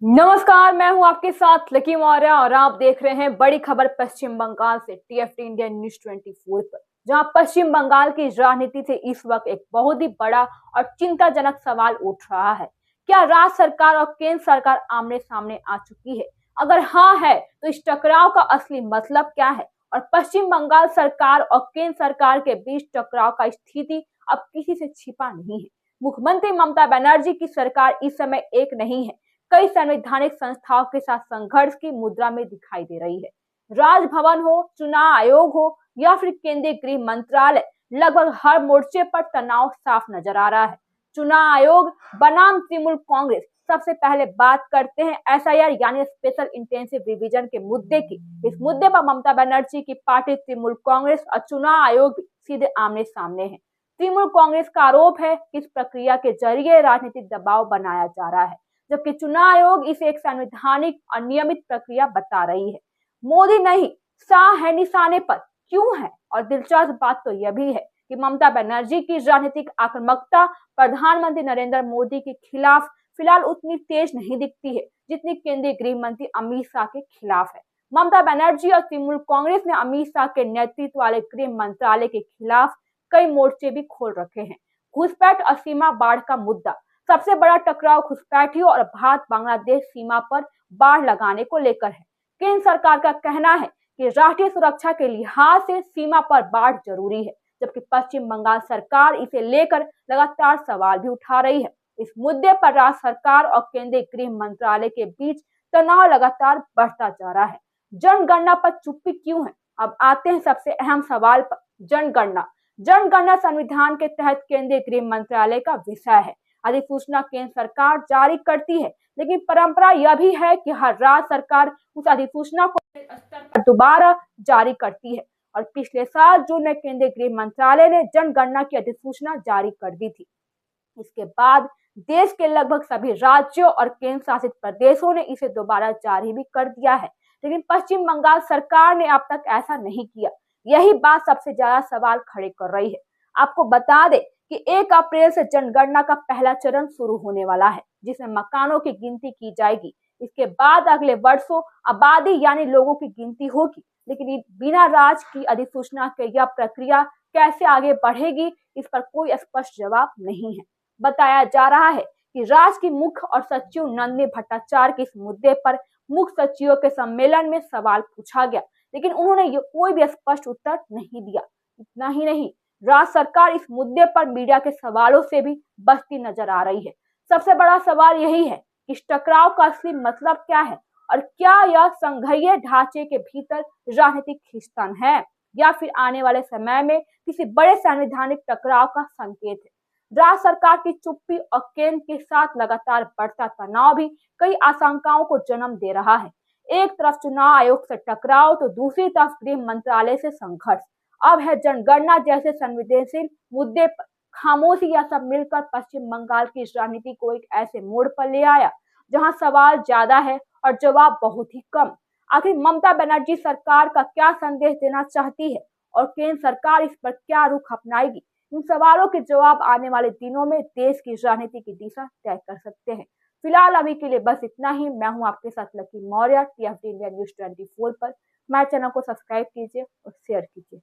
नमस्कार, मैं हूं आपके साथ लकी मौर्य और आप देख रहे हैं बड़ी खबर पश्चिम बंगाल से टीएफटी इंडिया न्यूज 24 पर, जहां पश्चिम बंगाल की राजनीति से इस वक्त एक बहुत ही बड़ा और चिंताजनक सवाल उठ रहा है। क्या राज्य सरकार और केंद्र सरकार आमने सामने आ चुकी है? अगर हाँ है तो इस टकराव का असली मतलब क्या है और पश्चिम बंगाल सरकार और केंद्र सरकार के बीच टकराव का स्थिति अब किसी से छिपा नहीं है। मुख्यमंत्री ममता बनर्जी की सरकार इस समय एक नहीं है, कई संवैधानिक संस्थाओं के साथ संघर्ष की मुद्रा में दिखाई दे रही है। राजभवन हो, चुनाव आयोग हो या फिर केंद्रीय गृह मंत्रालय, लगभग हर मोर्चे पर तनाव साफ नजर आ रहा है। चुनाव आयोग बनाम तृणमूल कांग्रेस, सबसे पहले बात करते हैं एसआईआर यानी स्पेशल इंटेंसिव रिवीजन के मुद्दे की। इस मुद्दे पर ममता बनर्जी की पार्टी तृणमूल कांग्रेस और चुनाव आयोग सीधे आमने सामने है। तृणमूल कांग्रेस का आरोप है कि इस प्रक्रिया के जरिए राजनीतिक दबाव बनाया जा रहा है, जबकि चुनाव आयोग इसे एक संवैधानिक और नियमित प्रक्रिया बता रही है। मोदी नहीं, शाह है निशाने पर, क्यों है? और दिलचस्प बात तो यह भी है कि ममता बनर्जी की राजनीतिक आक्रामकता प्रधानमंत्री नरेंद्र मोदी के खिलाफ फिलहाल उतनी तेज नहीं दिखती है जितनी केंद्रीय गृह मंत्री अमित शाह के खिलाफ है। ममता बनर्जी और तृणमूल कांग्रेस ने अमित शाह के नेतृत्व वाले गृह मंत्रालय के खिलाफ कई मोर्चे भी खोल रखे हैं। घुसपैठ और सीमा बाढ़ का मुद्दा, सबसे बड़ा टकराव घुसपैठियों और भारत बांग्लादेश सीमा पर बाढ़ लगाने को लेकर है। केंद्र सरकार का कहना है कि राष्ट्रीय सुरक्षा के लिहाज से सीमा पर बाढ़ जरूरी है, जबकि पश्चिम बंगाल सरकार इसे लेकर लगातार सवाल भी उठा रही है। इस मुद्दे पर राज्य सरकार और केंद्रीय गृह मंत्रालय के बीच तनाव लगातार बढ़ता जा रहा है। जनगणना पर चुप्पी क्यों है? अब आते हैं सबसे अहम सवाल पर। जनगणना जनगणना संविधान के तहत केंद्रीय गृह मंत्रालय का विषय है। अधिसूचना केंद्र सरकार जारी करती है, लेकिन परंपरा यह भी है कि हर राज्य सरकार उस अधिसूचना को स्तर पर दोबारा जारी करती है। और पिछले साल जून में केंद्रीय गृह मंत्रालय ने जनगणना की अधिसूचना जारी कर दी थी। इसके बाद देश के लगभग सभी राज्यों और केंद्र शासित प्रदेशों ने इसे दोबारा जारी भी कर दिया है, लेकिन पश्चिम बंगाल सरकार ने अब तक ऐसा नहीं किया। यही बात सबसे ज्यादा सवाल खड़े कर रही है। आपको बता दें कि 1 अप्रैल से जनगणना का पहला चरण शुरू होने वाला है, जिसमें मकानों की गिनती की जाएगी। इसके बाद अगले वर्षों आबादी यानी लोगों की गिनती होगी, लेकिन बिना राज्य की अधिसूचना के यह प्रक्रिया कैसे आगे बढ़ेगी, इस पर कोई स्पष्ट जवाब नहीं है। बताया जा रहा है कि राज्य की मुख्य और सचिव नंदिनी भट्टाचार्य के इस मुद्दे पर मुख्य सचिवों के सम्मेलन में सवाल पूछा गया, लेकिन उन्होंने कोई भी स्पष्ट उत्तर नहीं दिया। इतना ही नहीं, राज्य सरकार इस मुद्दे पर मीडिया के सवालों से भी बचती नजर आ रही है। सबसे बड़ा सवाल यही है कि इस टकराव का असली मतलब क्या है और क्या यह संघीय ढांचे के भीतर राजनीतिक खींचतान है या फिर आने वाले समय में किसी बड़े संवैधानिक टकराव का संकेत है। राज्य सरकार की चुप्पी और केंद्र के साथ लगातार बढ़ता तनाव भी कई आशंकाओं को जन्म दे रहा है। एक तरफ चुनाव आयोग से टकराव तो दूसरी तरफ गृह मंत्रालय से संघर्ष। अब है जनगणना जैसे संवेदनशील मुद्दे पर खामोशी, या सब मिलकर पश्चिम बंगाल की राजनीति को एक ऐसे मोड़ पर ले आया जहां सवाल ज्यादा है और जवाब बहुत ही कम। आखिर ममता बनर्जी सरकार का क्या संदेश देना चाहती है और केंद्र सरकार इस पर क्या रुख अपनाएगी? इन सवालों के जवाब आने वाले दिनों में देश की राजनीति की दिशा तय कर सकते हैं। फिलहाल अभी के लिए बस इतना ही। मैं हूं आपके साथ lucky Maurya, TFT India news 24 पर। हमारे चैनल को सब्सक्राइब कीजिए और शेयर कीजिए।